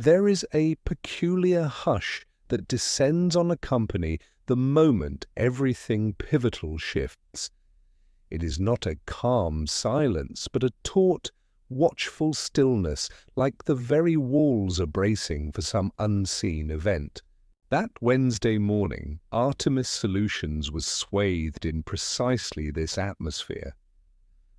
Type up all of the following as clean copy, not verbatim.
There is a peculiar hush that descends on a company the moment everything pivotal shifts. It is not a calm silence, but a taut, watchful stillness, like the very walls are bracing for some unseen event. That Wednesday morning, Artemis Solutions was swathed in precisely this atmosphere.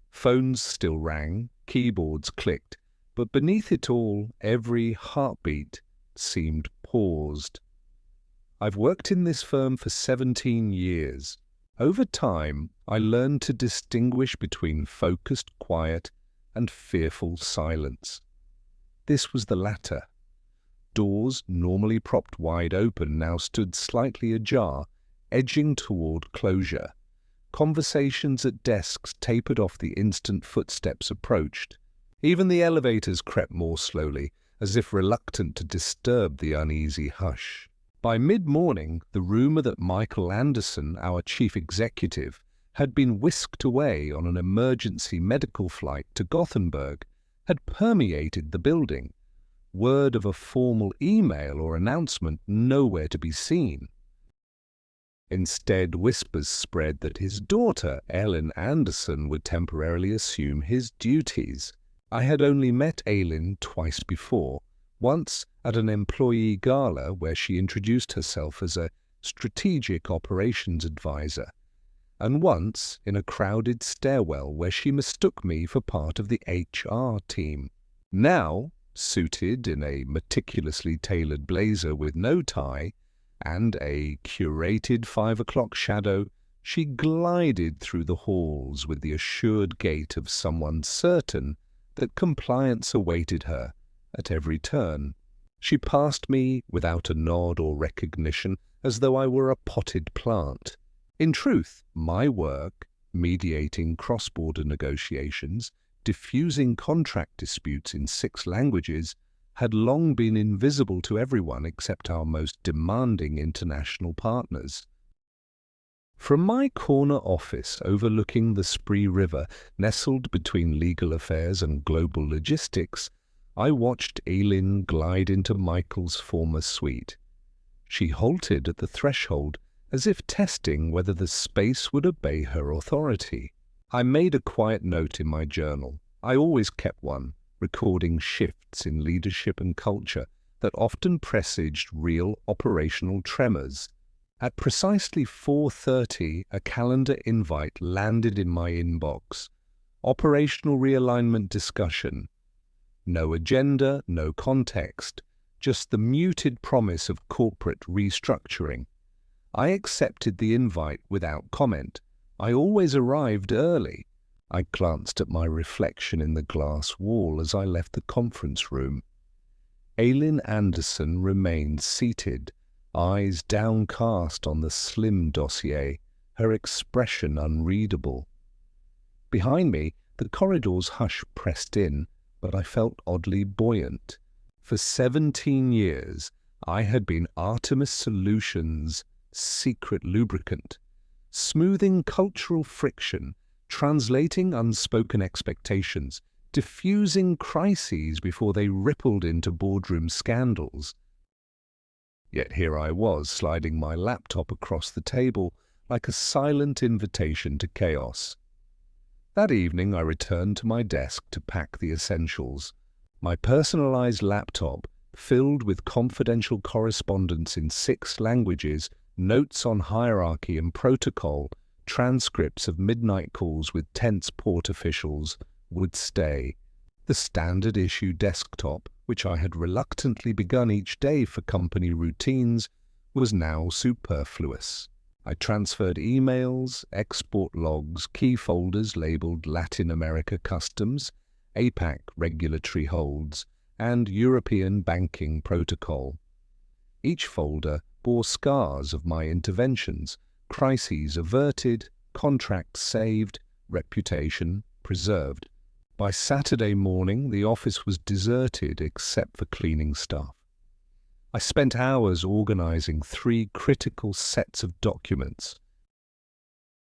Phones still rang, keyboards clicked, but beneath it all, every heartbeat seemed paused. I've worked in this firm for 17 years. Over time, I learned to distinguish between focused quiet and fearful silence. This was the latter. Doors, normally propped wide open, now stood slightly ajar, edging toward closure. Conversations at desks tapered off the instant footsteps approached. Even the elevators crept more slowly, as if reluctant to disturb the uneasy hush. By mid-morning, the rumour that Michael Anderson, our chief executive, had been whisked away on an emergency medical flight to Gothenburg had permeated the building. Word of a formal email or announcement nowhere to be seen. Instead, whispers spread that his daughter, Ellen Anderson, would temporarily assume his duties. I had only met Aileen twice before, once at an employee gala where she introduced herself as a strategic operations advisor, and once in a crowded stairwell where she mistook me for part of the HR team. Now, suited in a meticulously tailored blazer with no tie and a curated 5 o'clock shadow, she glided through the halls with the assured gait of someone certain that compliance awaited her at every turn. She passed me without a nod or recognition, as though I were a potted plant. In truth, my work, mediating cross-border negotiations, diffusing contract disputes in 6 languages, had long been invisible to everyone except our most demanding international partners. From my corner office overlooking the Spree River, nestled between legal affairs and global logistics, I watched Aileen glide into Michael's former suite. She halted at the threshold, as if testing whether the space would obey her authority. I made a quiet note in my journal. I always kept one, recording shifts in leadership and culture that often presaged real operational tremors. At precisely 4:30, a calendar invite landed in my inbox. Operational realignment discussion. No agenda, no context, just the muted promise of corporate restructuring. I accepted the invite without comment. I always arrived early. I glanced at my reflection in the glass wall as I left the conference room. Aileen Anderson remained seated, eyes downcast on the slim dossier, her expression unreadable. Behind me, the corridor's hush pressed in, but I felt oddly buoyant. For 17 years, I had been Artemis Solutions' secret lubricant, smoothing cultural friction, translating unspoken expectations, diffusing crises before they rippled into boardroom scandals. Yet here I was, sliding my laptop across the table like a silent invitation to chaos. That evening I returned to my desk to pack the essentials. My personalized laptop, filled with confidential correspondence in 6 languages, notes on hierarchy and protocol, transcripts of midnight calls with tense port officials, would stay. The standard issue desktop, which I had reluctantly begun each day for company routines, was now superfluous. I transferred emails, export logs, key folders labeled Latin America Customs, APAC Regulatory Holds, and European Banking Protocol. Each folder bore scars of my interventions, crises averted, contracts saved, reputation preserved. By Saturday morning, the office was deserted except for cleaning staff. I spent hours organizing 3 critical sets of documents.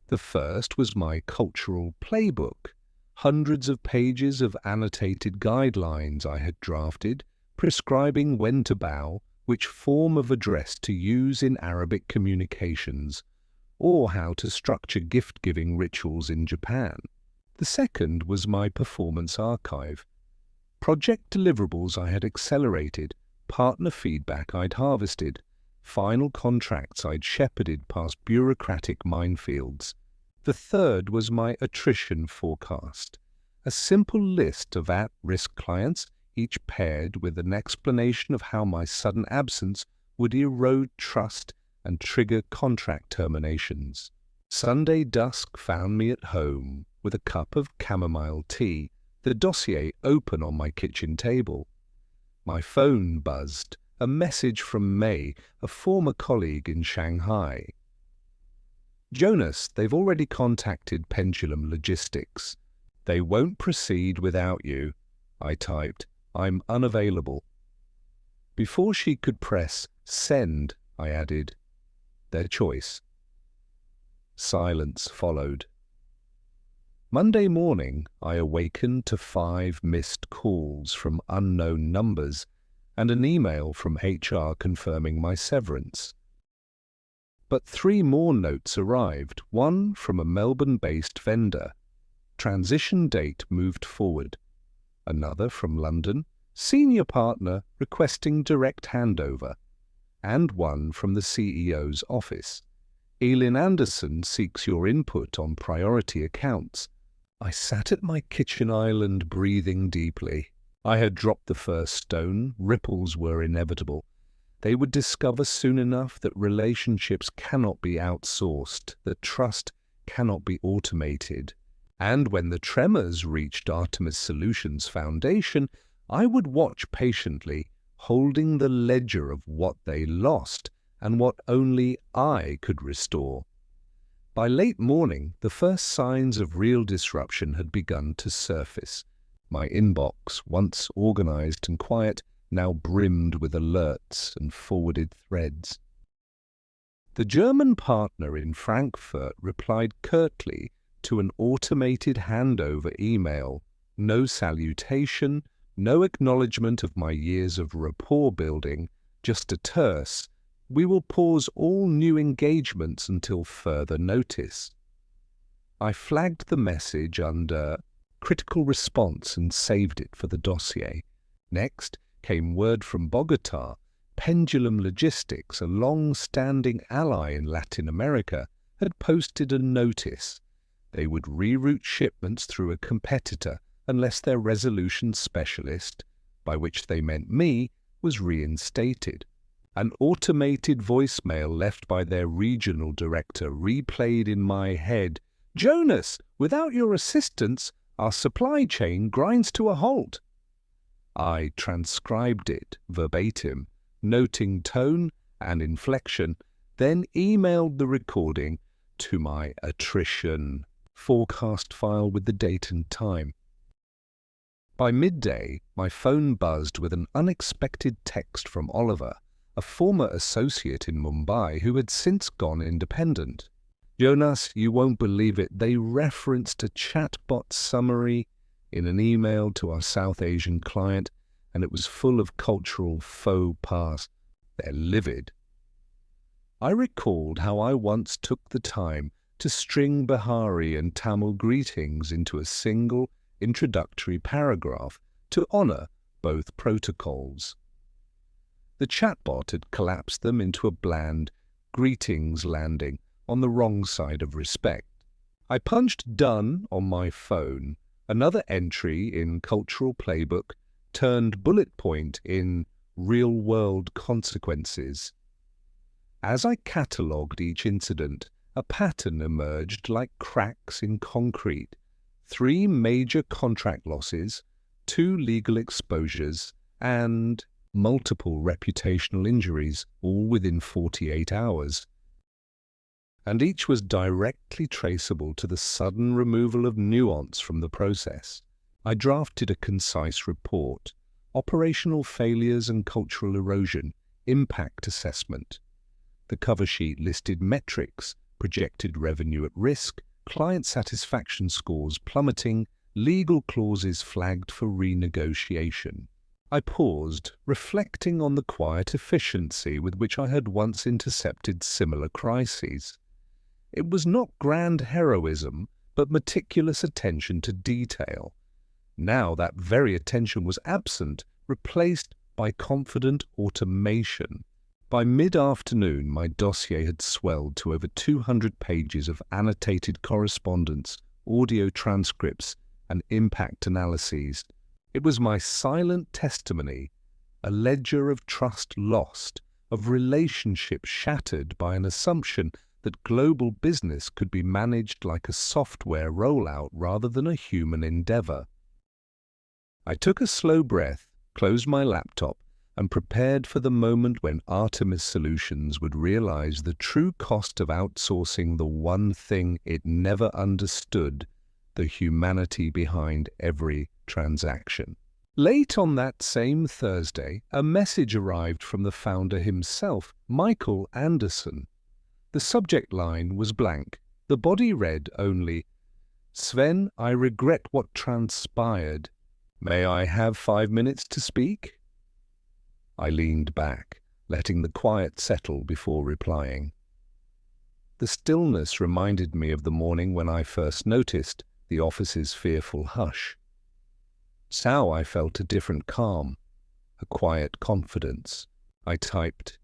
The first was my cultural playbook, hundreds of pages of annotated guidelines I had drafted, prescribing when to bow, which form of address to use in Arabic communications, or how to structure gift-giving rituals in Japan. The second was my performance archive. Project deliverables I had accelerated, partner feedback I'd harvested, final contracts I'd shepherded past bureaucratic minefields. The third was my attrition forecast, a simple list of at-risk clients, each paired with an explanation of how my sudden absence would erode trust and trigger contract terminations. Sunday dusk found me at home with a cup of chamomile tea, the dossier open on my kitchen table. My phone buzzed, a message from May, a former colleague in Shanghai. "Jonas, they've already contacted Pendulum Logistics. They won't proceed without you," I typed. "I'm unavailable." Before she could press send, I added, "Their choice." Silence followed. Monday morning, I awakened to 5 missed calls from unknown numbers and an email from HR confirming my severance. But 3 more notes arrived, one from a Melbourne-based vendor. Transition date moved forward. Another from London, senior partner requesting direct handover. And one from the CEO's office. "Elin Anderson seeks your input on priority accounts." I sat at my kitchen island breathing deeply. I had dropped the first stone, ripples were inevitable. They would discover soon enough that relationships cannot be outsourced, that trust cannot be automated. And when the tremors reached Artemis Solutions' foundation, I would watch patiently, holding the ledger of what they lost and what only I could restore. By late morning, the first signs of real disruption had begun to surface. My inbox, once organized and quiet, now brimmed with alerts and forwarded threads. The German partner in Frankfurt replied curtly to an automated handover email. No salutation, no acknowledgement of my years of rapport building, just a terse, "We will pause all new engagements until further notice." I flagged the message under critical response and saved it for the dossier. Next came word from Bogota. Pendulum Logistics, a long-standing ally in Latin America, had posted a notice. They would reroute shipments through a competitor unless their resolution specialist, by which they meant me, was reinstated. An automated voicemail left by their regional director replayed in my head. "Jonas, without your assistance, our supply chain grinds to a halt." I transcribed it verbatim, noting tone and inflection, then emailed the recording to my attrition forecast file with the date and time. By midday, my phone buzzed with an unexpected text from Oliver, a former associate in Mumbai who had since gone independent. "Jonas, you won't believe it. They referenced a chatbot summary in an email to our South Asian client, and it was full of cultural faux pas. They're livid." I recalled how I once took the time to string Bihari and Tamil greetings into a single introductory paragraph to honor both protocols. The chatbot had collapsed them into a bland greetings landing on the wrong side of respect. I punched done on my phone. Another entry in Cultural Playbook turned bullet point in real-world consequences. As I catalogued each incident, a pattern emerged like cracks in concrete. 3 major contract losses, 2 legal exposures, and multiple reputational injuries, all within 48 hours. And each was directly traceable to the sudden removal of nuance from the process. I drafted a concise report: operational failures and cultural erosion, impact assessment. The cover sheet listed metrics: projected revenue at risk, client satisfaction scores plummeting, legal clauses flagged for renegotiation. I paused, reflecting on the quiet efficiency with which I had once intercepted similar crises. It was not grand heroism, but meticulous attention to detail. Now that very attention was absent, replaced by confident automation. By mid-afternoon, my dossier had swelled to over 200 pages of annotated correspondence, audio transcripts, and impact analyses. It was my silent testimony, a ledger of trust lost, of relationships shattered by an assumption that global business could be managed like a software rollout rather than a human endeavor. I took a slow breath, closed my laptop, and prepared for the moment when Artemis Solutions would realize the true cost of outsourcing the one thing it never understood, the humanity behind every transaction. Late on that same Thursday, a message arrived from the founder himself, Michael Anderson. The subject line was blank. The body read only, "Sven, I regret what transpired. May I have 5 minutes to speak?" I leaned back, letting the quiet settle before replying. The stillness reminded me of the morning when I first noticed the office's fearful hush. Now I felt a different calm, a quiet confidence. I typed,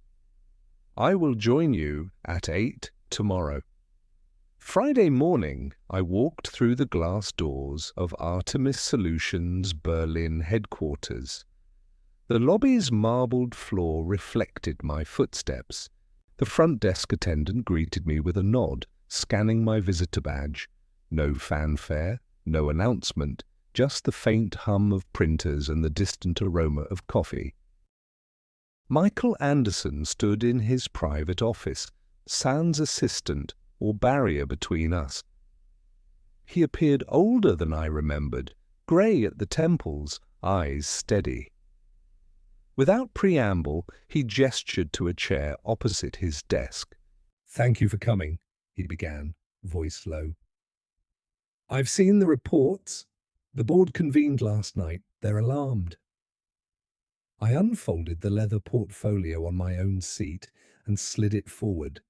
"I will join you at 8 tomorrow." Friday morning, I walked through the glass doors of Artemis Solutions' Berlin headquarters. The lobby's marbled floor reflected my footsteps. The front desk attendant greeted me with a nod, scanning my visitor badge. No fanfare, no announcement, just the faint hum of printers and the distant aroma of coffee. Michael Anderson stood in his private office, sans assistant or barrier between us. He appeared older than I remembered, grey at the temples, eyes steady. Without preamble, he gestured to a chair opposite his desk. "Thank you for coming," he began, voice low. "I've seen the reports. The board convened last night. They're alarmed." I unfolded the leather portfolio on my own seat and slid it forward.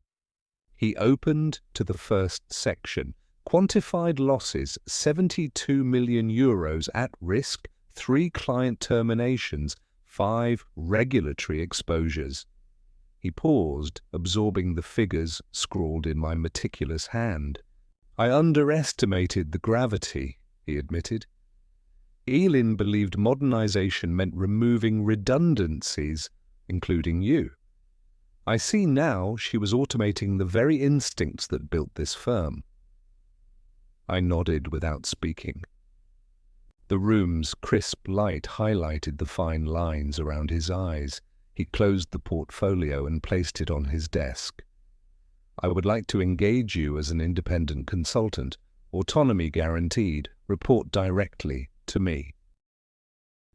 He opened to the first section. Quantified losses, 72 million euros at risk, 3 client terminations, 5 regulatory exposures. He paused, absorbing the figures scrawled in my meticulous hand. "I underestimated the gravity," he admitted. "Elin believed modernization meant removing redundancies, including you. I see now she was automating the very instincts that built this firm." I nodded without speaking. The room's crisp light highlighted the fine lines around his eyes. He closed the portfolio and placed it on his desk. "I would like to engage you as an independent consultant, autonomy guaranteed, report directly to me.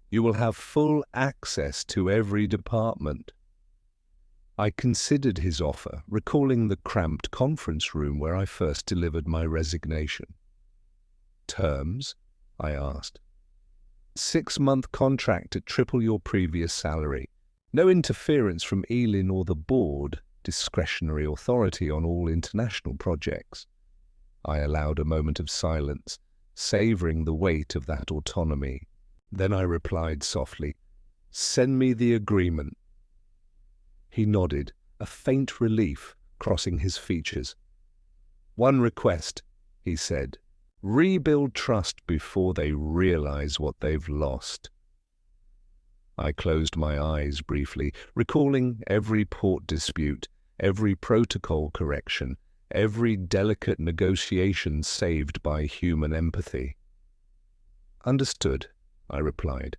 You will have full access to every department." I considered his offer, recalling the cramped conference room where I first delivered my resignation. "Terms?" I asked. 6-month contract at triple your previous salary. No interference from Elin or the board, discretionary authority on all international projects. I allowed a moment of silence, savouring the weight of that autonomy. Then I replied softly, "Send me the agreement." He nodded, a faint relief crossing his features. "One request," he said. "Rebuild trust before they realize what they've lost." I closed my eyes briefly, recalling every port dispute, every protocol correction, every delicate negotiation saved by human empathy. "Understood," I replied.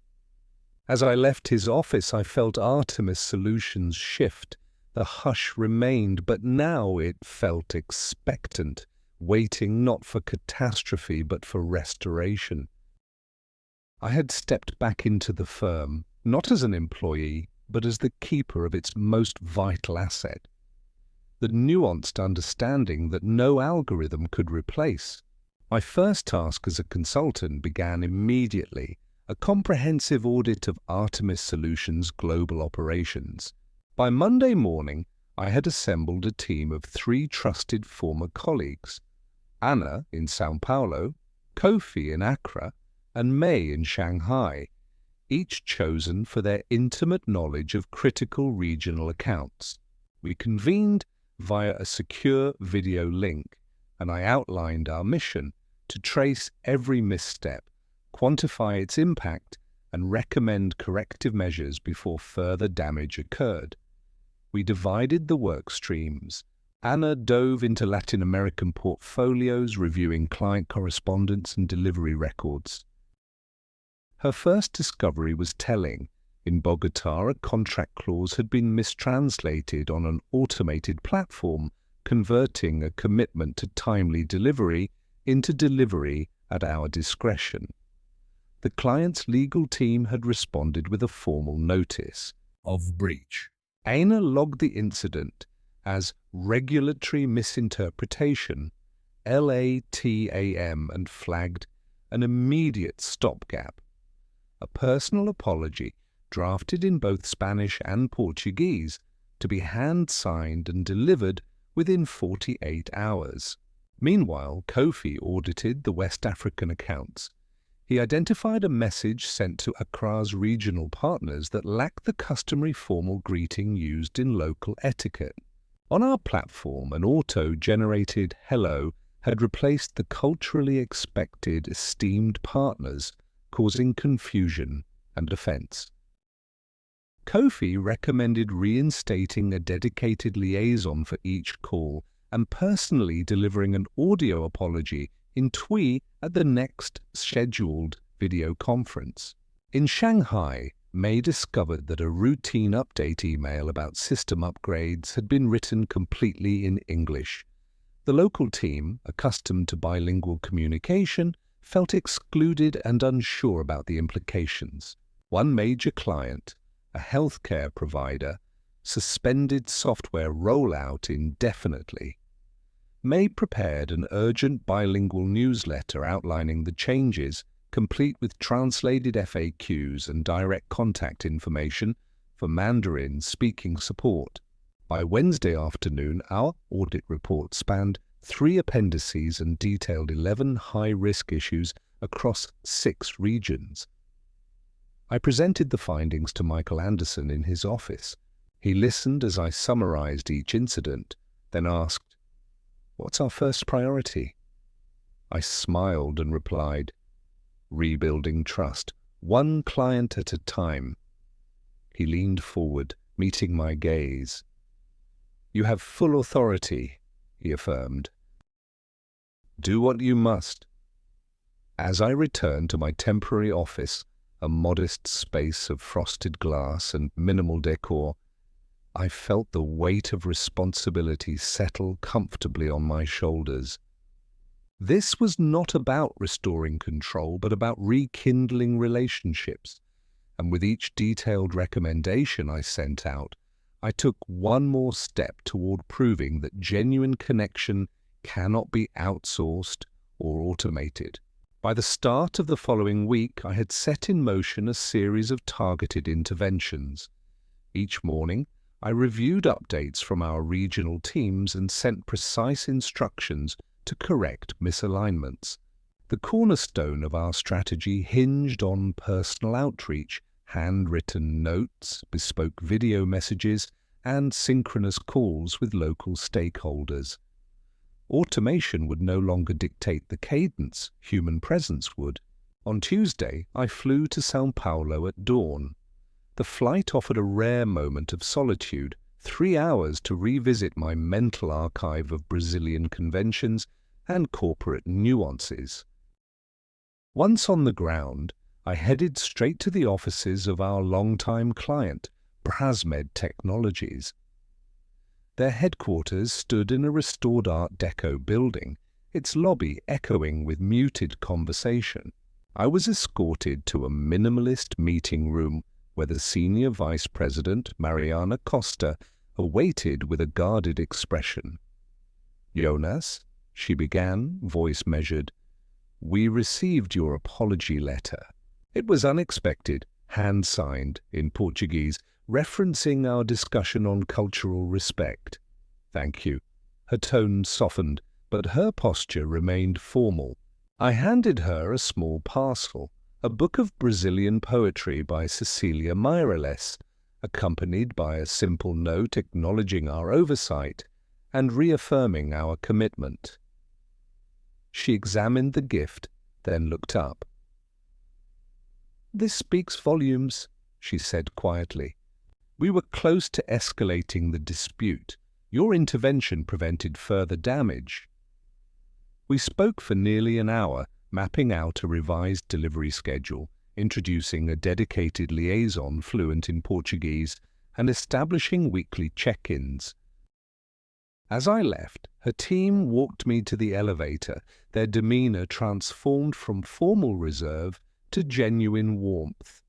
As I left his office, I felt Artemis Solutions shift. The hush remained, but now it felt expectant, waiting not for catastrophe but for restoration. I had stepped back into the firm, not as an employee, but as the keeper of its most vital asset. The nuanced understanding that no algorithm could replace. My first task as a consultant began immediately, a comprehensive audit of Artemis Solutions' global operations. By Monday morning, I had assembled a team of 3 trusted former colleagues: Anna in São Paulo, Kofi in Accra, and May in Shanghai, each chosen for their intimate knowledge of critical regional accounts. We convened via a secure video link, and I outlined our mission to trace every misstep, quantify its impact, and recommend corrective measures before further damage occurred. We divided the work streams. Anna dove into Latin American portfolios, reviewing client correspondence and delivery records. Her first discovery was telling. In Bogotá, a contract clause had been mistranslated on an automated platform, converting a commitment to timely delivery into delivery at our discretion. The client's legal team had responded with a formal notice of breach. Anna logged the incident as regulatory misinterpretation, LATAM, and flagged an immediate stopgap. A personal apology, drafted in both Spanish and Portuguese, to be hand-signed and delivered within 48 hours. Meanwhile, Kofi audited the West African accounts. He identified a message sent to Accra's regional partners that lacked the customary formal greeting used in local etiquette. On our platform, an auto-generated hello had replaced the culturally expected esteemed partners, causing confusion and offense. Kofi recommended reinstating a dedicated liaison for each call and personally delivering an audio apology in Twi at the next scheduled video conference. In Shanghai, May discovered that a routine update email about system upgrades had been written completely in English. The local team, accustomed to bilingual communication, felt excluded and unsure about the implications. One major client, a healthcare provider, suspended software rollout indefinitely. May prepared an urgent bilingual newsletter outlining the changes, complete with translated FAQs and direct contact information for Mandarin-speaking support. By Wednesday afternoon, our audit report spanned 3 appendices and detailed 11 high-risk issues across 6 regions. I presented the findings to Michael Anderson in his office. He listened as I summarized each incident, then asked, "What's our first priority?" I smiled and replied, "Rebuilding trust, one client at a time." He leaned forward, meeting my gaze. "You have full authority," he affirmed. "Do what you must." As I returned to my temporary office, a modest space of frosted glass and minimal decor, I felt the weight of responsibility settle comfortably on my shoulders. This was not about restoring control, but about rekindling relationships. And with each detailed recommendation I sent out, I took one more step toward proving that genuine connection cannot be outsourced or automated. By the start of the following week, I had set in motion a series of targeted interventions. Each morning, I reviewed updates from our regional teams and sent precise instructions to correct misalignments. The cornerstone of our strategy hinged on personal outreach, handwritten notes, bespoke video messages, and synchronous calls with local stakeholders. Automation would no longer dictate the cadence, human presence would. On Tuesday, I flew to São Paulo at dawn. The flight offered a rare moment of solitude, 3 hours to revisit my mental archive of Brazilian conventions and corporate nuances. Once on the ground, I headed straight to the offices of our longtime client, Brasmed Technologies. Their headquarters stood in a restored Art Deco building, its lobby echoing with muted conversation. I was escorted to a minimalist meeting room where the senior vice president, Mariana Costa, awaited with a guarded expression. "Jonas," she began, voice measured, "we received your apology letter. It was unexpected, hand-signed in Portuguese, referencing our discussion on cultural respect. "Thank you." Her tone softened, but her posture remained formal. I handed her a small parcel, a book of Brazilian poetry by Cecília Meirelles, accompanied by a simple note acknowledging our oversight and reaffirming our commitment. She examined the gift, then looked up. "This speaks volumes," she said quietly. "We were close to escalating the dispute. Your intervention prevented further damage." We spoke for nearly an hour, mapping out a revised delivery schedule, introducing a dedicated liaison fluent in Portuguese, and establishing weekly check-ins. As I left, her team walked me to the elevator, their demeanor transformed from formal reserve to genuine warmth.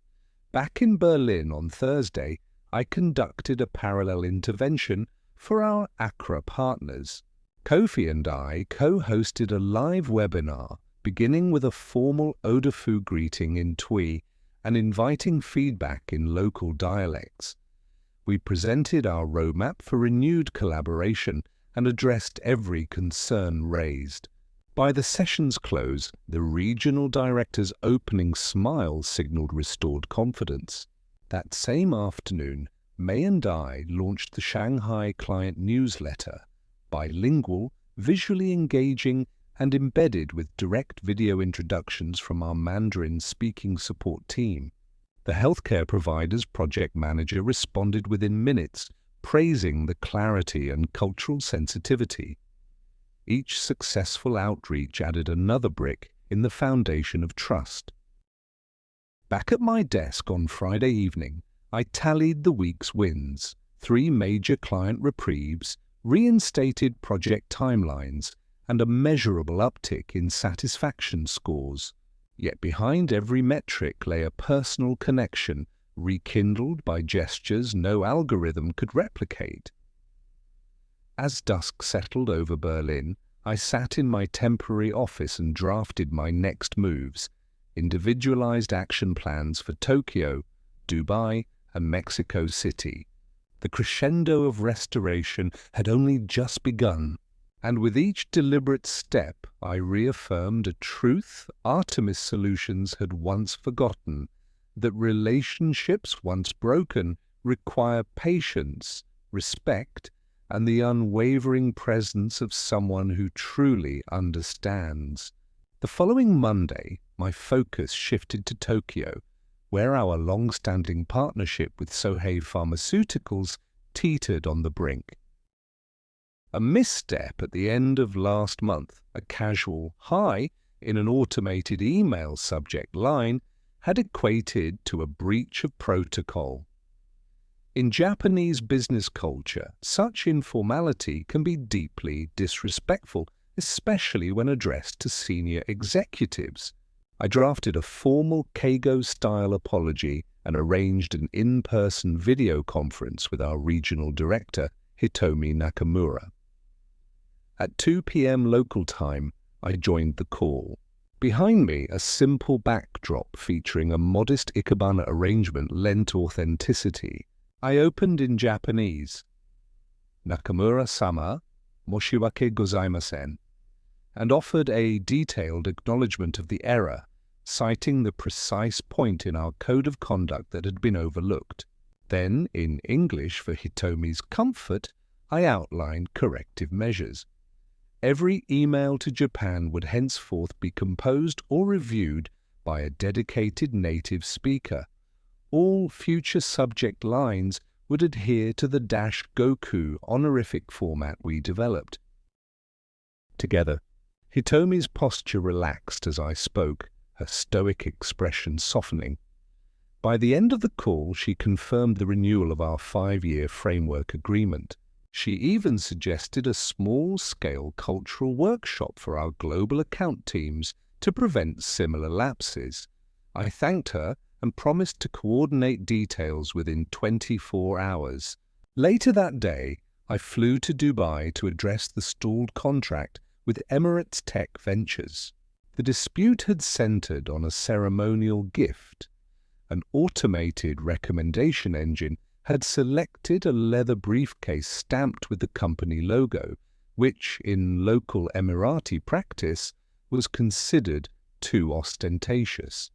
Back in Berlin on Thursday, I conducted a parallel intervention for our Accra partners. Kofi and I co-hosted a live webinar, beginning with a formal Odafu greeting in Twi and inviting feedback in local dialects. We presented our roadmap for renewed collaboration and addressed every concern raised. By the session's close, the regional director's opening smile signaled restored confidence. That same afternoon, May and I launched the Shanghai client newsletter, bilingual, visually engaging, and embedded with direct video introductions from our Mandarin-speaking support team. The healthcare provider's project manager responded within minutes, praising the clarity and cultural sensitivity. Each successful outreach added another brick in the foundation of trust. Back at my desk on Friday evening, I tallied the week's wins, 3 major client reprieves, reinstated project timelines, and a measurable uptick in satisfaction scores. Yet behind every metric lay a personal connection, rekindled by gestures no algorithm could replicate. As dusk settled over Berlin, I sat in my temporary office and drafted my next moves, individualized action plans for Tokyo, Dubai, and Mexico City. The crescendo of restoration had only just begun, and with each deliberate step I reaffirmed a truth Artemis Solutions had once forgotten, that relationships once broken require patience, respect, and the unwavering presence of someone who truly understands. The following Monday, my focus shifted to Tokyo, where our long-standing partnership with Sohei Pharmaceuticals teetered on the brink. A misstep at the end of last month, a casual "hi" in an automated email subject line, had equated to a breach of protocol. In Japanese business culture, such informality can be deeply disrespectful, especially when addressed to senior executives. I drafted a formal Keigo-style apology and arranged an in-person video conference with our regional director, Hitomi Nakamura. At 2 p.m. local time, I joined the call. Behind me, a simple backdrop featuring a modest ikebana arrangement lent authenticity. I opened in Japanese, "Nakamura-sama, moshiwake gozaimasen," and offered a detailed acknowledgement of the error, citing the precise point in our code of conduct that had been overlooked. Then, in English for Hitomi's comfort, I outlined corrective measures. Every email to Japan would henceforth be composed or reviewed by a dedicated native speaker. All future subject lines would adhere to the -Goku honorific format we developed. Together, Hitomi's posture relaxed as I spoke, her stoic expression softening. By the end of the call, she confirmed the renewal of our 5-year framework agreement. She even suggested a small-scale cultural workshop for our global account teams to prevent similar lapses. I thanked her and promised to coordinate details within 24 hours. Later that day, I flew to Dubai to address the stalled contract with Emirates Tech Ventures. The dispute had centered on a ceremonial gift. An automated recommendation engine had selected a leather briefcase stamped with the company logo, which, in local Emirati practice, was considered too ostentatious.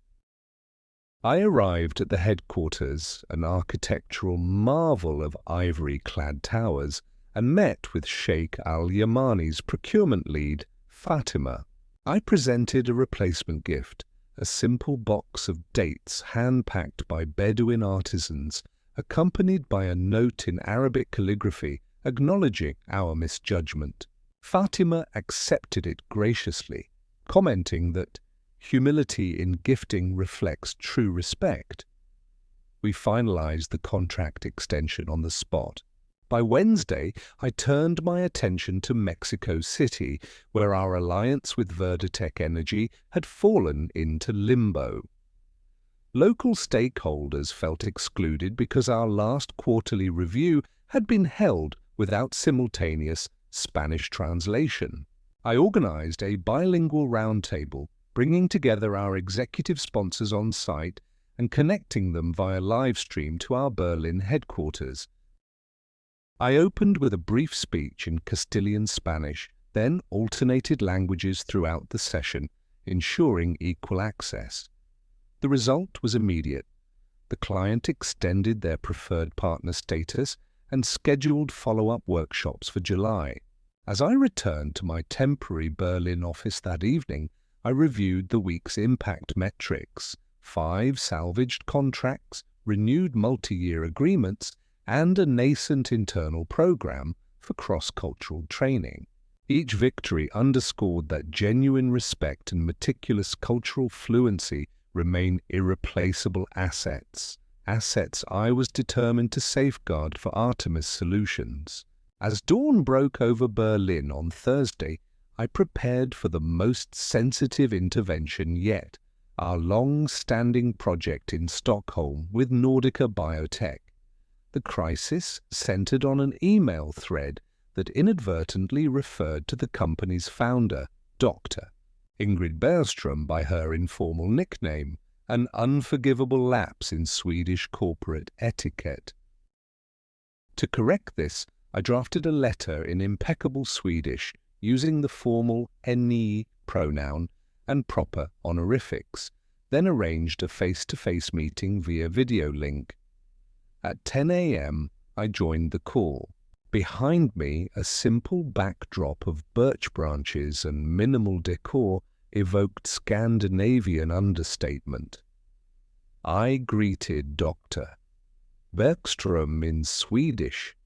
I arrived at the headquarters, an architectural marvel of ivory-clad towers, and met with Sheikh Al-Yamani's procurement lead, Fatima. I presented a replacement gift, a simple box of dates hand-packed by Bedouin artisans, accompanied by a note in Arabic calligraphy acknowledging our misjudgment. Fatima accepted it graciously, commenting that humility in gifting reflects true respect. We finalized the contract extension on the spot. By Wednesday, I turned my attention to Mexico City, where our alliance with Verditech Energy had fallen into limbo. Local stakeholders felt excluded because our last quarterly review had been held without simultaneous Spanish translation. I organized a bilingual roundtable, bringing together our executive sponsors on site and connecting them via live stream to our Berlin headquarters. I opened with a brief speech in Castilian Spanish, then alternated languages throughout the session, ensuring equal access. The result was immediate. The client extended their preferred partner status and scheduled follow-up workshops for July. As I returned to my temporary Berlin office that evening, I reviewed the week's impact metrics: 5 salvaged contracts, renewed multi-year agreements, and a nascent internal program for cross-cultural training. Each victory underscored that genuine respect and meticulous cultural fluency remain irreplaceable assets I was determined to safeguard for Artemis Solutions. As dawn broke over Berlin on Thursday, I prepared for the most sensitive intervention yet, our long-standing project in Stockholm with Nordica Biotech. The crisis centered on an email thread that inadvertently referred to the company's founder, Dr. Ingrid Bergström by her informal nickname, an unforgivable lapse in Swedish corporate etiquette. To correct this, I drafted a letter in impeccable Swedish, using the formal ni pronoun and proper honorifics, then arranged a face-to-face meeting via video link. At 10 a.m., I joined the call. Behind me, a simple backdrop of birch branches and minimal decor evoked Scandinavian understatement. I greeted Dr. Bergström in Swedish,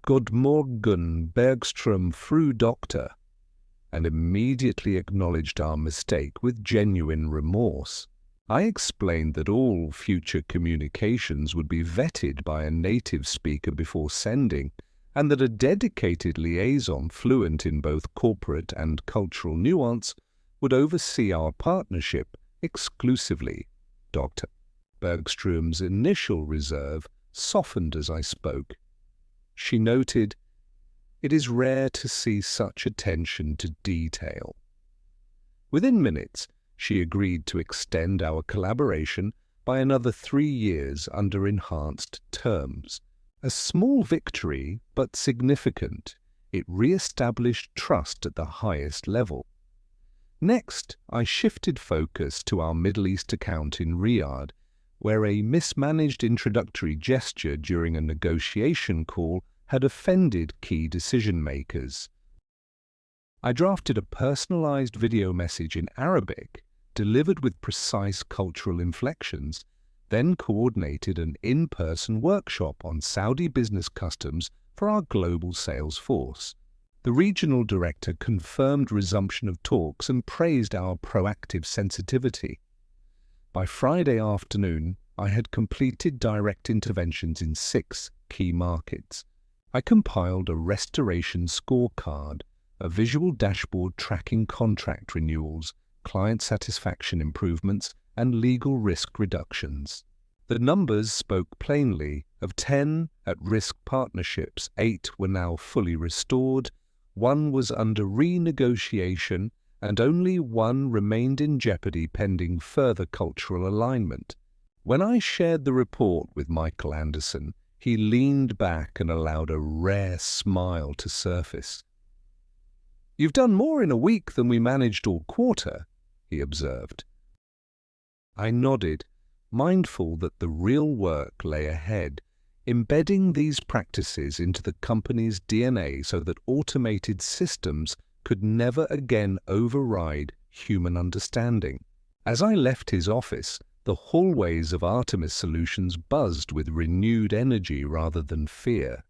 "God morgon, Bergström, Fru Doctor," and immediately acknowledged our mistake with genuine remorse. I explained that all future communications would be vetted by a native speaker before sending, and that a dedicated liaison fluent in both corporate and cultural nuance would oversee our partnership exclusively. Dr. Bergström's initial reserve softened as I spoke. She noted, "It is rare to see such attention to detail." Within minutes, she agreed to extend our collaboration by another 3 years under enhanced terms. A small victory, but significant. It re-established trust at the highest level. Next, I shifted focus to our Middle East account in Riyadh, where a mismanaged introductory gesture during a negotiation call had offended key decision-makers. I drafted a personalized video message in Arabic, delivered with precise cultural inflections, then coordinated an in-person workshop on Saudi business customs for our global sales force. The regional director confirmed resumption of talks and praised our proactive sensitivity. By Friday afternoon, I had completed direct interventions in 6 key markets. I compiled a restoration scorecard, a visual dashboard tracking contract renewals, client satisfaction improvements, and legal risk reductions. The numbers spoke plainly. Of 10 at-risk partnerships, 8 were now fully restored, 1 was under renegotiation, and only one remained in jeopardy pending further cultural alignment. When I shared the report with Michael Anderson, he leaned back and allowed a rare smile to surface. "You've done more in a week than we managed all quarter," he observed. I nodded, mindful that the real work lay ahead, embedding these practices into the company's DNA so that automated systems could never again override human understanding. As I left his office, the hallways of Artemis Solutions buzzed with renewed energy rather than fear.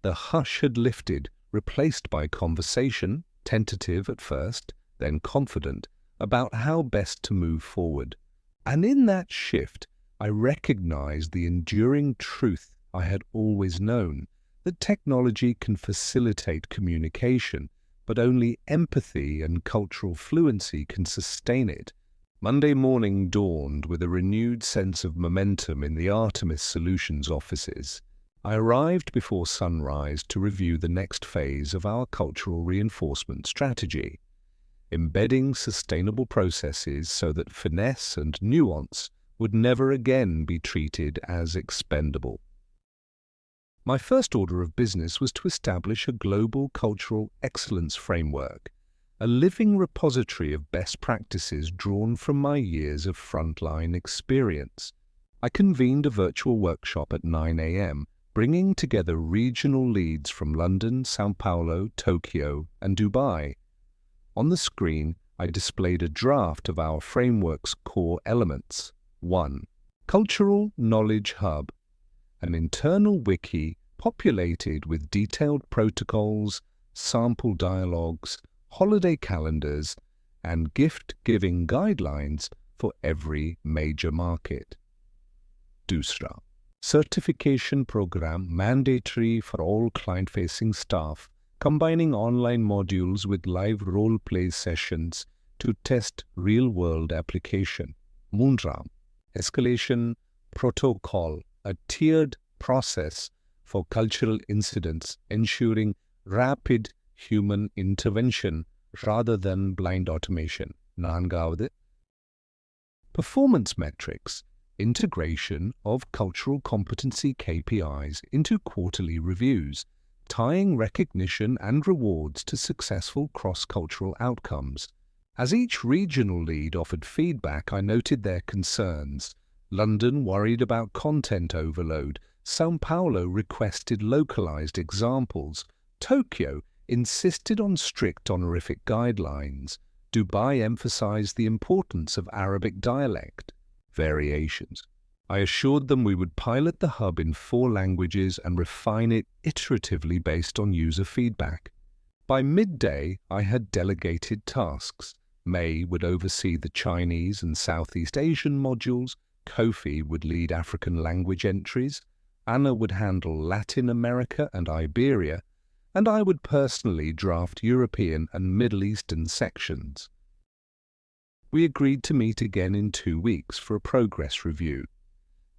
The hush had lifted, replaced by conversation, tentative at first, then confident, about how best to move forward. And in that shift, I recognized the enduring truth I had always known, that technology can facilitate communication, but only empathy and cultural fluency can sustain it. Monday morning dawned with a renewed sense of momentum in the Artemis Solutions offices. I arrived before sunrise to review the next phase of our cultural reinforcement strategy, embedding sustainable processes so that finesse and nuance would never again be treated as expendable. My first order of business was to establish a global cultural excellence framework, a living repository of best practices drawn from my years of frontline experience. I convened a virtual workshop at 9 a.m., bringing together regional leads from London, São Paulo, Tokyo, and Dubai. On the screen, I displayed a draft of our framework's core elements. 1. Cultural Knowledge Hub, an internal wiki populated with detailed protocols, sample dialogues, holiday calendars, and gift-giving guidelines for every major market. 2. Certification program mandatory for all client-facing staff, combining online modules with live role-play sessions to test real-world application. 3. Escalation protocol, a tiered process for cultural incidents, ensuring rapid human intervention rather than blind automation. 4. Performance metrics, integration of cultural competency KPIs into quarterly reviews, tying recognition and rewards to successful cross-cultural outcomes. As each regional lead offered feedback, I noted their concerns. London worried about content overload. São Paulo requested localized examples. Tokyo insisted on strict honorific guidelines. Dubai emphasized the importance of Arabic dialect variations. I assured them we would pilot the hub in 4 languages and refine it iteratively based on user feedback. By midday, I had delegated tasks. May would oversee the Chinese and Southeast Asian modules, Kofi would lead African language entries, Anna would handle Latin America and Iberia, and I would personally draft European and Middle Eastern sections. We agreed to meet again in 2 weeks for a progress review.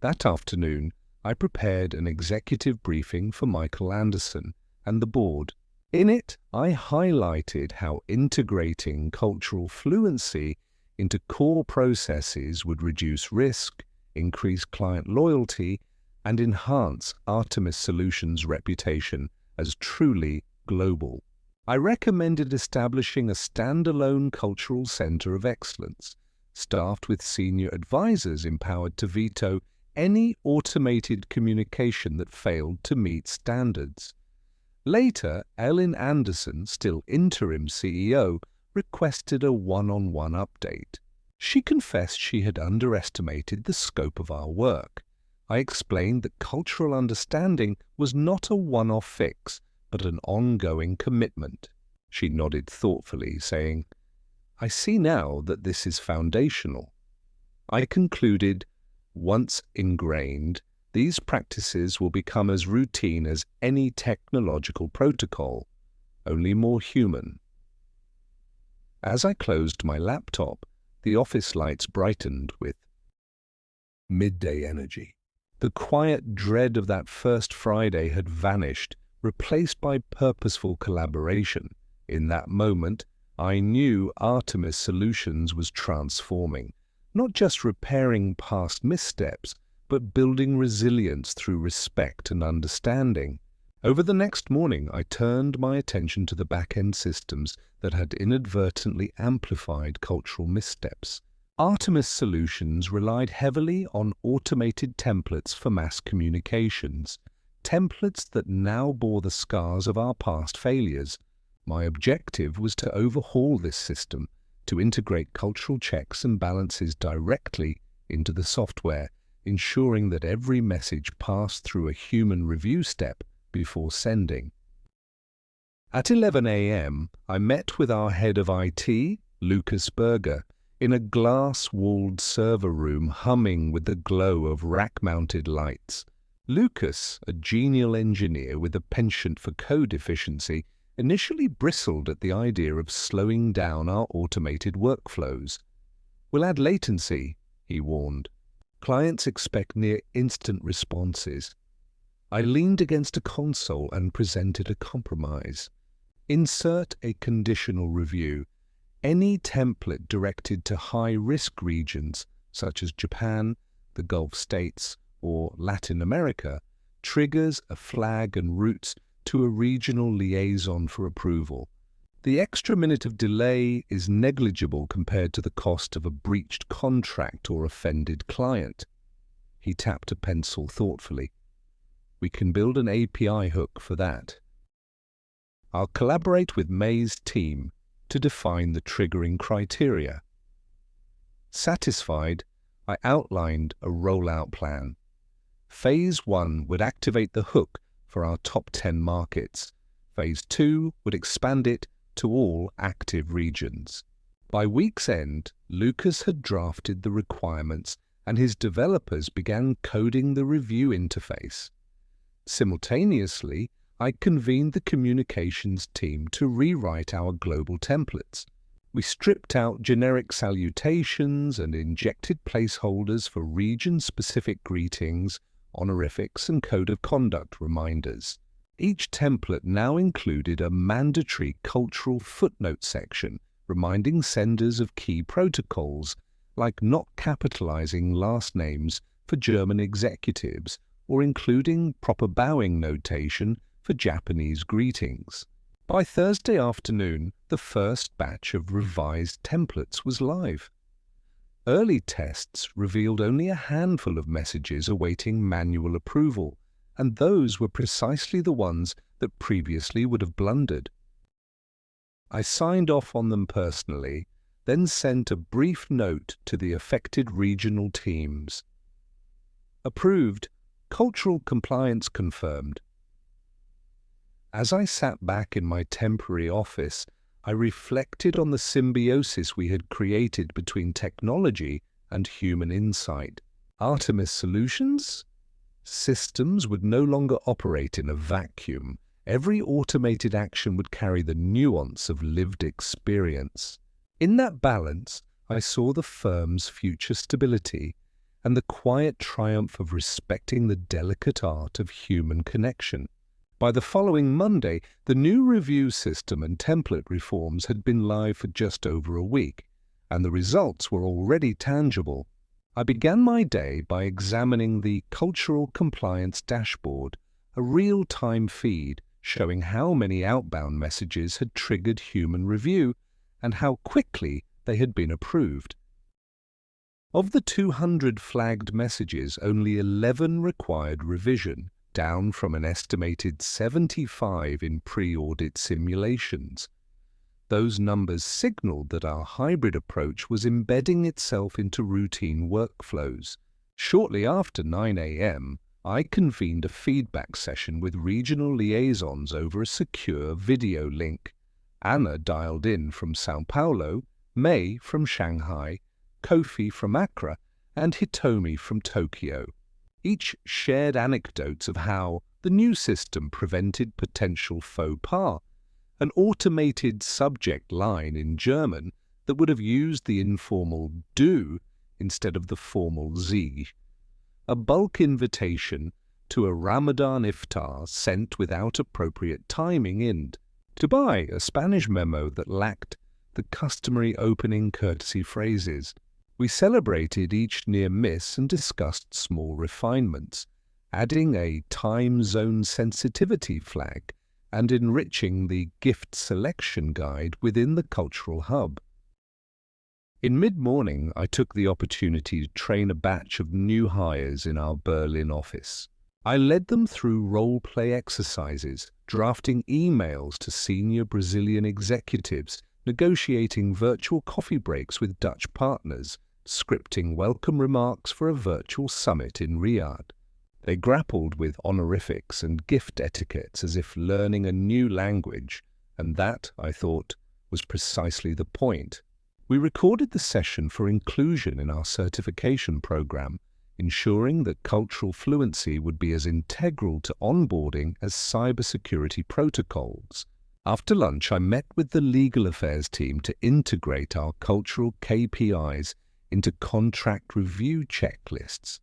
That afternoon, I prepared an executive briefing for Michael Anderson and the board. In it, I highlighted how integrating cultural fluency into core processes would reduce risk, increase client loyalty, and enhance Artemis Solutions' reputation as truly global. I recommended establishing a standalone cultural center of excellence, staffed with senior advisors empowered to veto any automated communication that failed to meet standards. Later, Ellen Anderson, still interim CEO, requested a one-on-one update. She confessed she had underestimated the scope of our work. I explained that cultural understanding was not a one-off fix, but an ongoing commitment. She nodded thoughtfully, saying, "I see now that this is foundational." I concluded, once ingrained, these practices will become as routine as any technological protocol, only more human. As I closed my laptop, the office lights brightened with midday energy. The quiet dread of that first Friday had vanished, replaced by purposeful collaboration. In that moment, I knew Artemis Solutions was transforming, not just repairing past missteps, but building resilience through respect and understanding. Over the next morning, I turned my attention to the back-end systems that had inadvertently amplified cultural missteps. Artemis Solutions relied heavily on automated templates for mass communications, templates that now bore the scars of our past failures. My objective was to overhaul this system, to integrate cultural checks and balances directly into the software, ensuring that every message passed through a human review step before sending. At 11 a.m., I met with our head of IT, Lucas Berger, in a glass-walled server room humming with the glow of rack-mounted lights. Lucas, a genial engineer with a penchant for code efficiency, initially bristled at the idea of slowing down our automated workflows. "We'll add latency," he warned. "Clients expect near-instant responses." I leaned against a console and presented a compromise. Insert a conditional review. Any template directed to high-risk regions, such as Japan, the Gulf states, or Latin America, triggers a flag and routes to a regional liaison for approval. The extra minute of delay is negligible compared to the cost of a breached contract or offended client. He tapped a pencil thoughtfully. "We can build an API hook for that. I'll collaborate with May's team to define the triggering criteria." Satisfied, I outlined a rollout plan. Phase 1 would activate the hook for our top 10 markets. Phase 2 would expand it to all active regions. By week's end, Lucas had drafted the requirements and his developers began coding the review interface. Simultaneously, I convened the communications team to rewrite our global templates. We stripped out generic salutations and injected placeholders for region-specific greetings, honorifics, and code of conduct reminders. Each template now included a mandatory cultural footnote section reminding senders of key protocols, like not capitalizing last names for German executives or including proper bowing notation for Japanese greetings. By Thursday afternoon, the first batch of revised templates was live. Early tests revealed only a handful of messages awaiting manual approval, and those were precisely the ones that previously would have blundered. I signed off on them personally, then sent a brief note to the affected regional teams. Approved. Cultural compliance confirmed. As I sat back in my temporary office, I reflected on the symbiosis we had created between technology and human insight. Artemis Solutions? Systems would no longer operate in a vacuum. Every automated action would carry the nuance of lived experience. In that balance, I saw the firm's future stability and the quiet triumph of respecting the delicate art of human connection. By the following Monday, the new review system and template reforms had been live for just over a week, and the results were already tangible. I began my day by examining the Cultural Compliance Dashboard, a real-time feed showing how many outbound messages had triggered human review and how quickly they had been approved. Of the 200 flagged messages, only 11 required revision, down from an estimated 75 in pre-audit simulations. Those numbers signaled that our hybrid approach was embedding itself into routine workflows. Shortly after 9 a.m., I convened a feedback session with regional liaisons over a secure video link. Anna dialed in from São Paulo, May from Shanghai, Kofi from Accra, and Hitomi from Tokyo. Each shared anecdotes of how the new system prevented potential faux pas, an automated subject line in German that would have used the informal du instead of the formal Sie, a bulk invitation to a Ramadan iftar sent without appropriate timing, and to buy a Spanish memo that lacked the customary opening courtesy phrases. We celebrated each near miss and discussed small refinements, adding a time zone sensitivity flag and enriching the gift selection guide within the cultural hub. In mid-morning, I took the opportunity to train a batch of new hires in our Berlin office. I led them through role-play exercises, drafting emails to senior Brazilian executives, negotiating virtual coffee breaks with Dutch partners, scripting welcome remarks for a virtual summit in Riyadh. They grappled with honorifics and gift etiquettes as if learning a new language, and that, I thought, was precisely the point. We recorded the session for inclusion in our certification program, ensuring that cultural fluency would be as integral to onboarding as cybersecurity protocols. After lunch, I met with the legal affairs team to integrate our cultural KPIs into contract review checklists.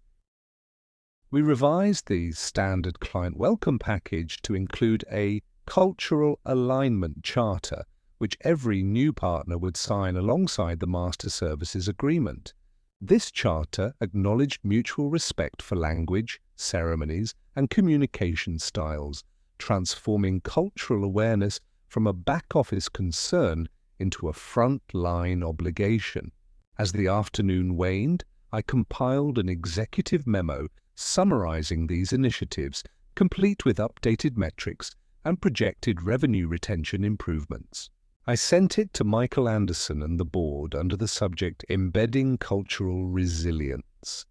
We revised the standard client welcome package to include a cultural alignment charter, which every new partner would sign alongside the master services agreement. This charter acknowledged mutual respect for language, ceremonies, and communication styles, transforming cultural awareness from a back-office concern into a front-line obligation. As the afternoon waned, I compiled an executive memo summarizing these initiatives, complete with updated metrics and projected revenue retention improvements. I sent it to Michael Anderson and the board under the subject Embedding Cultural Resilience.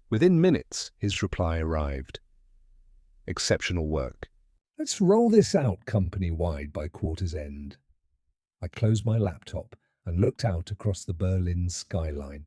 Within minutes, his reply arrived. Exceptional work. Let's roll this out company-wide by quarter's end. I closed my laptop and looked out across the Berlin skyline.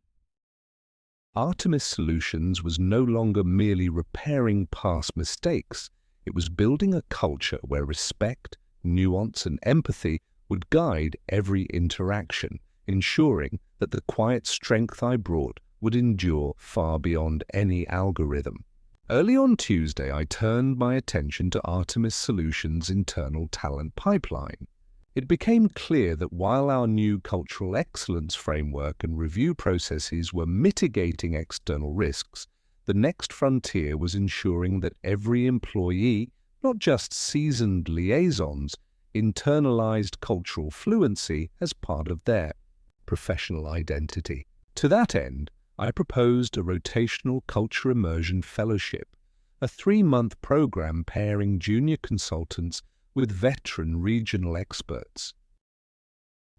Artemis Solutions was no longer merely repairing past mistakes. It was building a culture where respect, nuance, and empathy would guide every interaction, ensuring that the quiet strength I brought would endure far beyond any algorithm. Early on Tuesday, I turned my attention to Artemis Solutions' internal talent pipeline. It became clear that while our new cultural excellence framework and review processes were mitigating external risks, the next frontier was ensuring that every employee, not just seasoned liaisons, internalized cultural fluency as part of their professional identity. To that end, I proposed a rotational culture immersion fellowship, a 3-month program pairing junior consultants with veteran regional experts.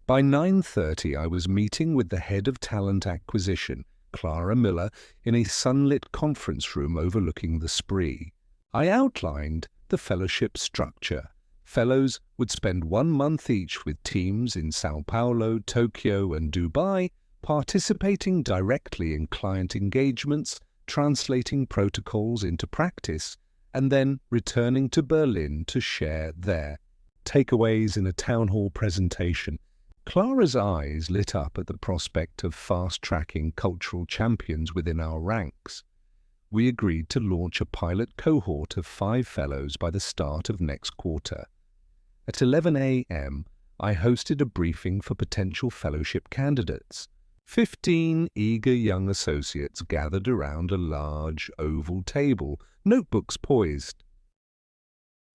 By 9:30, I was meeting with the head of talent acquisition, Clara Miller, in a sunlit conference room overlooking the Spree. I outlined the fellowship structure. Fellows would spend 1 month each with teams in São Paulo, Tokyo, and Dubai, participating directly in client engagements, translating protocols into practice, and then returning to Berlin to share their takeaways in a town hall presentation. Clara's eyes lit up at the prospect of fast-tracking cultural champions within our ranks. We agreed to launch a pilot cohort of 5 fellows by the start of next quarter. At 11 a.m., I hosted a briefing for potential fellowship candidates. 15 eager young associates gathered around a large oval table, notebooks poised.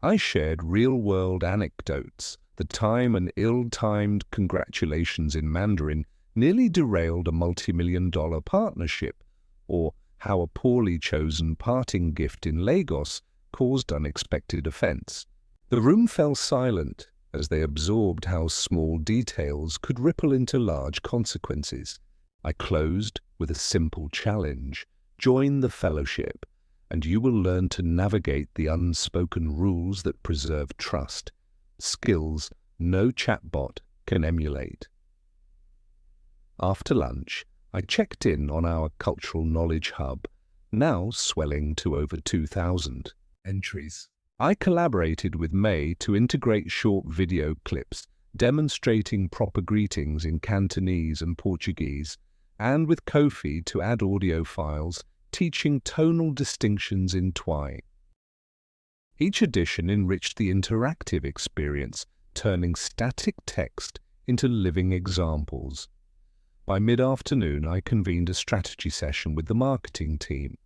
I shared real-world anecdotes. The time and ill-timed congratulations in Mandarin nearly derailed a multi-million-dollar partnership, or how a poorly chosen parting gift in Lagos caused unexpected offense. The room fell silent as they absorbed how small details could ripple into large consequences. I closed with a simple challenge: join the fellowship, and you will learn to navigate the unspoken rules that preserve trust, skills no chatbot can emulate. After lunch, I checked in on our cultural knowledge hub, now swelling to over 2,000 entries. I collaborated with May to integrate short video clips demonstrating proper greetings in Cantonese and Portuguese, and with Kofi to add audio files teaching tonal distinctions in Twi. Each edition enriched the interactive experience, turning static text into living examples. By mid-afternoon, I convened a strategy session with the marketing team.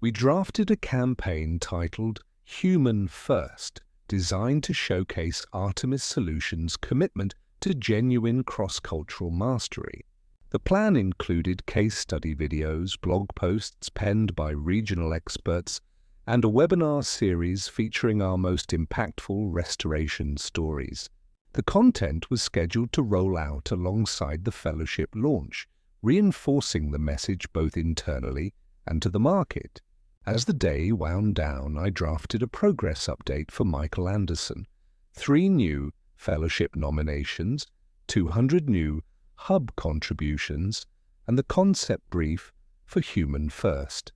We drafted a campaign titled Human First, designed to showcase Artemis Solutions' commitment to genuine cross-cultural mastery. The plan included case study videos, blog posts penned by regional experts, and a webinar series featuring our most impactful restoration stories. The content was scheduled to roll out alongside the fellowship launch, reinforcing the message both internally and to the market. As the day wound down, I drafted a progress update for Michael Anderson, 3 new fellowship nominations, 200 new hub contributions, and the concept brief for Human First.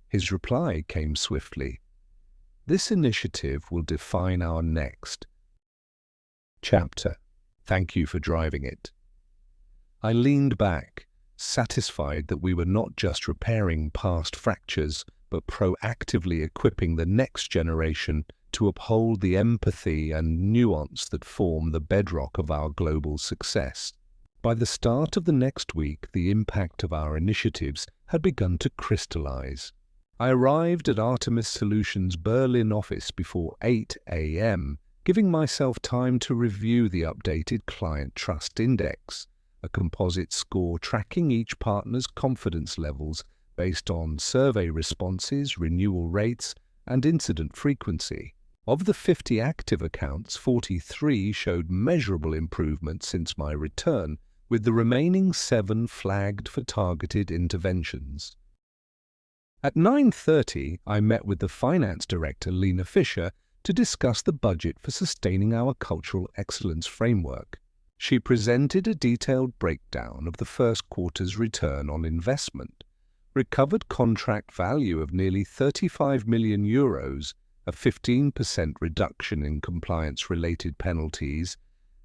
His reply came swiftly. This initiative will define our next chapter. Thank you for driving it. I leaned back, satisfied that we were not just repairing past fractures, but proactively equipping the next generation to uphold the empathy and nuance that form the bedrock of our global success. By the start of the next week, the impact of our initiatives had begun to crystallize. I arrived at Artemis Solutions' Berlin office before 8 a.m., giving myself time to review the updated Client Trust Index, a composite score tracking each partner's confidence levels based on survey responses, renewal rates, and incident frequency. Of the 50 active accounts, 43 showed measurable improvement since my return, with the remaining 7 flagged for targeted interventions. At 9:30, I met with the Finance Director, Lena Fisher, to discuss the budget for sustaining our Cultural Excellence Framework. She presented a detailed breakdown of the first quarter's return on investment, recovered contract value of nearly €35 million, a 15% reduction in compliance-related penalties,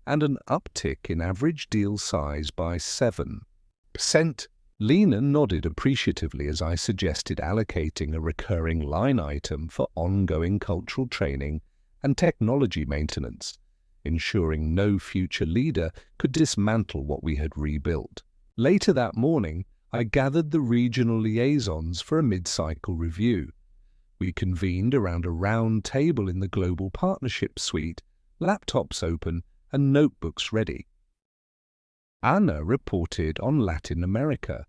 and an uptick in average deal size by 7%. Lena nodded appreciatively as I suggested allocating a recurring line item for ongoing cultural training and technology maintenance, ensuring no future leader could dismantle what we had rebuilt. Later that morning, I gathered the regional liaisons for a mid-cycle review. We convened around a round table in the Global Partnership Suite, laptops open and notebooks ready. Anna reported on Latin America.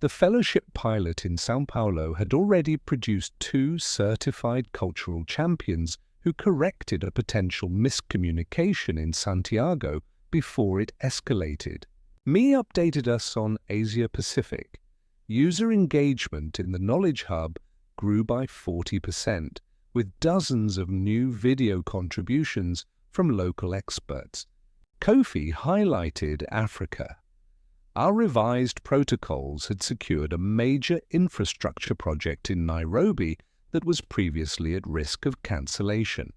The fellowship pilot in São Paulo had already produced 2 certified cultural champions who corrected a potential miscommunication in Santiago before it escalated. Me updated us on Asia Pacific. User engagement in the Knowledge Hub grew by 40%, with dozens of new video contributions from local experts. Kofi highlighted Africa. Our revised protocols had secured a major infrastructure project in Nairobi that was previously at risk of cancellation.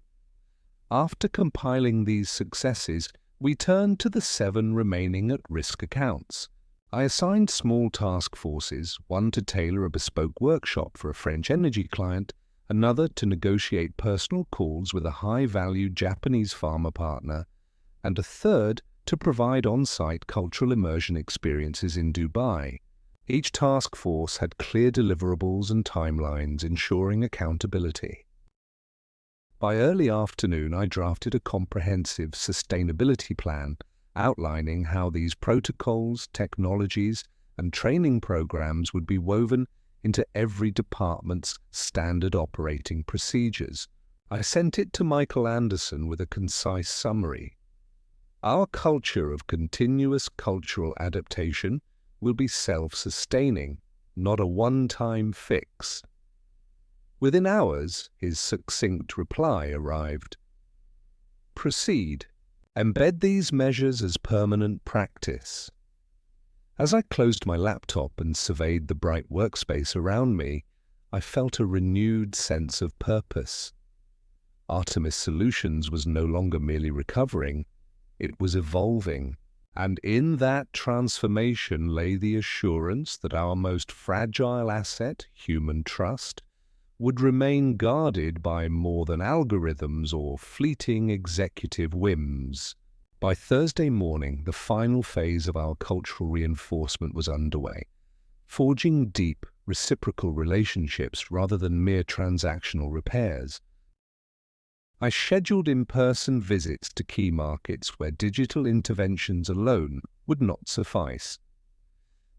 After compiling these successes, we turned to the 7 remaining at-risk accounts. I assigned small task forces, one to tailor a bespoke workshop for a French energy client, another to negotiate personal calls with a high-value Japanese pharma partner, and a third to provide on-site cultural immersion experiences in Dubai. Each task force had clear deliverables and timelines, ensuring accountability. By early afternoon, I drafted a comprehensive sustainability plan outlining how these protocols, technologies, and training programs would be woven into every department's standard operating procedures. I sent it to Michael Anderson with a concise summary. Our culture of continuous cultural adaptation will be self-sustaining, not a one-time fix. Within hours, his succinct reply arrived. Proceed. Embed these measures as permanent practice. As I closed my laptop and surveyed the bright workspace around me, I felt a renewed sense of purpose. Artemis Solutions was no longer merely recovering, it was evolving, and in that transformation lay the assurance that our most fragile asset, human trust, would remain guarded by more than algorithms or fleeting executive whims. By Thursday morning, the final phase of our cultural reinforcement was underway, forging deep, reciprocal relationships rather than mere transactional repairs. I scheduled in-person visits to key markets where digital interventions alone would not suffice.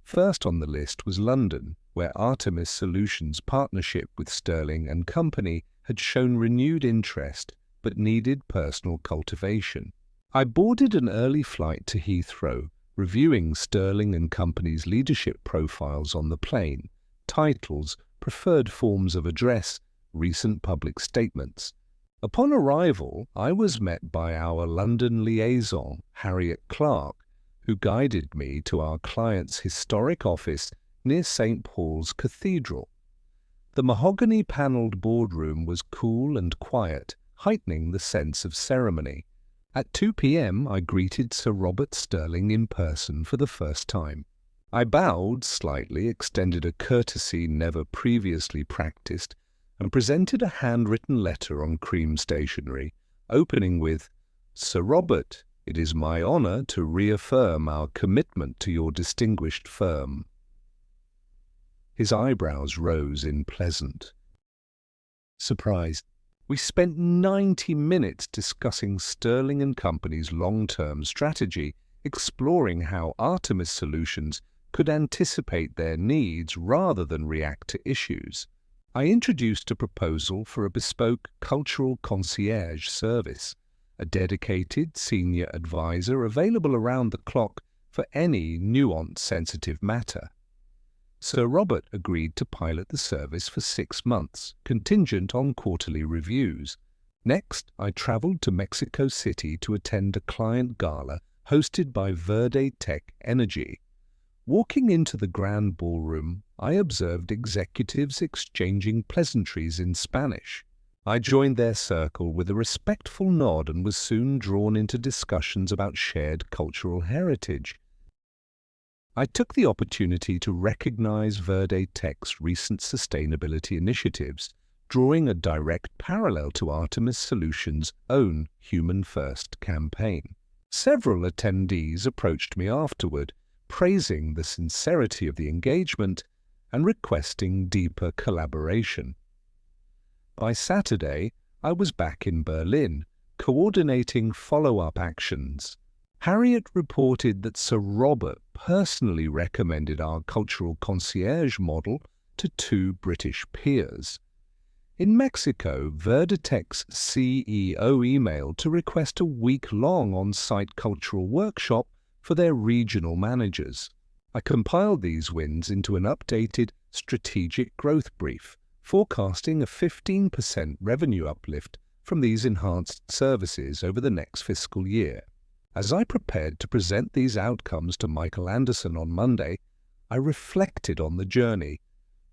First on the list was London, where Artemis Solutions' partnership with Sterling and Company had shown renewed interest but needed personal cultivation. I boarded an early flight to Heathrow, reviewing Sterling and Company's leadership profiles on the plane, titles, preferred forms of address, recent public statements. Upon arrival, I was met by our London liaison, Harriet Clark, who guided me to our client's historic office near St. Paul's Cathedral. The mahogany-panelled boardroom was cool and quiet, heightening the sense of ceremony. At 2 p.m. I greeted Sir Robert Sterling in person for the first time. I bowed slightly, extended a courtesy never previously practiced, and presented a handwritten letter on cream stationery, opening with, "Sir Robert, it is my honour to reaffirm our commitment to your distinguished firm." His eyebrows rose in pleasant surprise. We spent 90 minutes discussing Sterling and Company's long-term strategy, exploring how Artemis Solutions could anticipate their needs rather than react to issues. I introduced a proposal for a bespoke cultural concierge service, a dedicated senior advisor available around the clock for any nuanced sensitive matter. Sir Robert agreed to pilot the service for 6 months, contingent on quarterly reviews. Next, I travelled to Mexico City to attend a client gala hosted by Verde Tech Energy. Walking into the grand ballroom, I observed executives exchanging pleasantries in Spanish. I joined their circle with a respectful nod and was soon drawn into discussions about shared cultural heritage. I took the opportunity to recognize Verde Tech's recent sustainability initiatives, drawing a direct parallel to Artemis Solutions' own Human First campaign. Several attendees approached me afterward, praising the sincerity of the engagement and requesting deeper collaboration. By Saturday, I was back in Berlin, coordinating follow-up actions. Harriet reported that Sir Robert personally recommended our cultural concierge model to 2 British peers. In Mexico, Verditech's CEO emailed to request a week-long on-site cultural workshop for their regional managers. I compiled these wins into an updated strategic growth brief, forecasting a 15% revenue uplift from these enhanced services over the next fiscal year. As I prepared to present these outcomes to Michael Anderson on Monday, I reflected on the journey,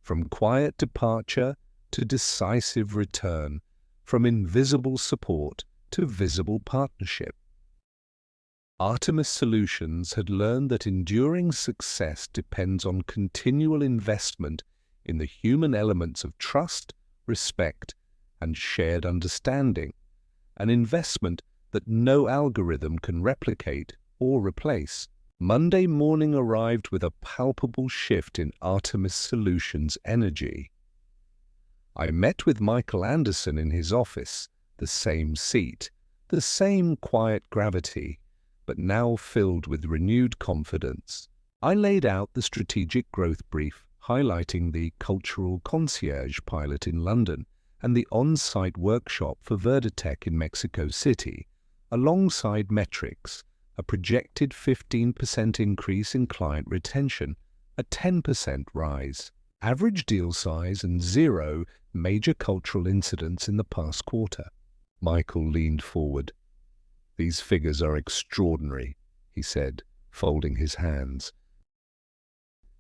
from quiet departure to decisive return, from invisible support to visible partnership. Artemis Solutions had learned that enduring success depends on continual investment in the human elements of trust, respect, and shared understanding, an investment that no algorithm can replicate or replace. Monday morning arrived with a palpable shift in Artemis Solutions' energy. I met with Michael Anderson in his office, the same seat, the same quiet gravity, but now filled with renewed confidence. I laid out the strategic growth brief, highlighting the cultural concierge pilot in London and the on-site workshop for Verditech in Mexico City, alongside metrics, a projected 15% increase in client retention, a 10% rise, average deal size, and 0 major cultural incidents in the past quarter. Michael leaned forward. "These figures are extraordinary," he said, folding his hands.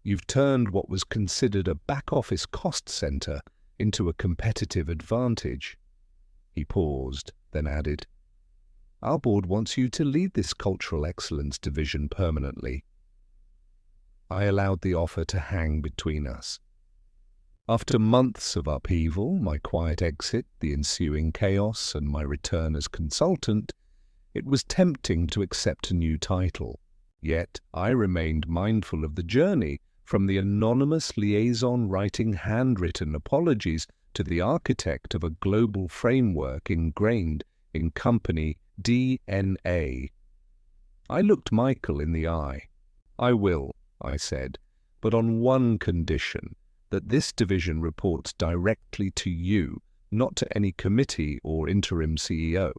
"You've turned what was considered a back-office cost center into a competitive advantage." He paused, then added, "Our board wants you to lead this cultural excellence division permanently." I allowed the offer to hang between us. After months of upheaval, my quiet exit, the ensuing chaos, and my return as consultant, It was tempting to accept a new title, yet I remained mindful of the journey from the anonymous liaison writing handwritten apologies to the architect of a global framework ingrained in company DNA. I looked Michael in the eye. "I will," I said, "but on one condition, that this division reports directly to you, not to any committee or interim CEO."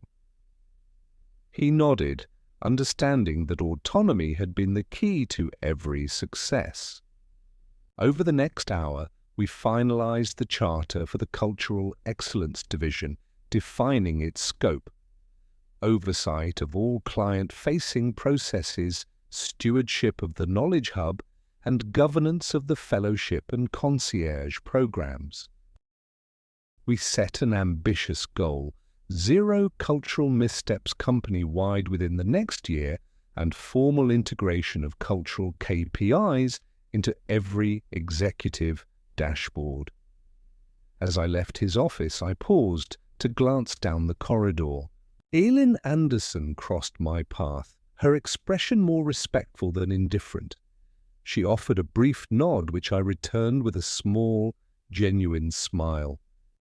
He nodded, understanding that autonomy had been the key to every success. Over the next hour, we finalized the charter for the Cultural Excellence Division, defining its scope: oversight of all client-facing processes, stewardship of the Knowledge Hub, and governance of the fellowship and concierge programs. We set an ambitious goal: 0 cultural missteps company-wide within the next year, and formal integration of cultural KPIs into every executive dashboard. As I left his office, I paused to glance down the corridor. Aileen Anderson crossed my path, her expression more respectful than indifferent. She offered a brief nod, which I returned with a small, genuine smile.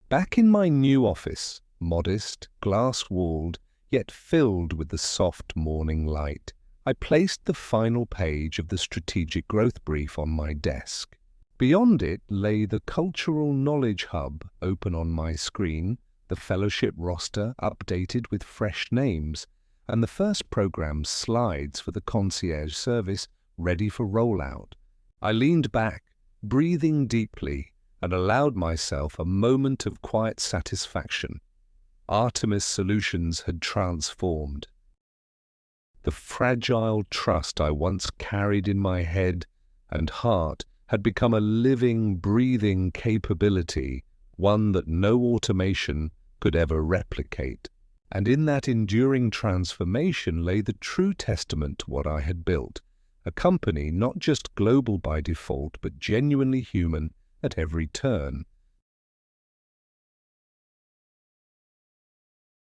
Back in my new office, modest, glass-walled, yet filled with the soft morning light, I placed the final page of the strategic growth brief on my desk. Beyond it lay the Cultural Knowledge Hub open on my screen, the fellowship roster updated with fresh names, and the first program slides for the concierge service ready for rollout. I leaned back, breathing deeply, and allowed myself a moment of quiet satisfaction. Artemis Solutions had transformed. The fragile trust I once carried in my head and heart had become a living, breathing capability, one that no automation could ever replicate. And in that enduring transformation lay the true testament to what I had built, a company not just global by default, but genuinely human at every turn.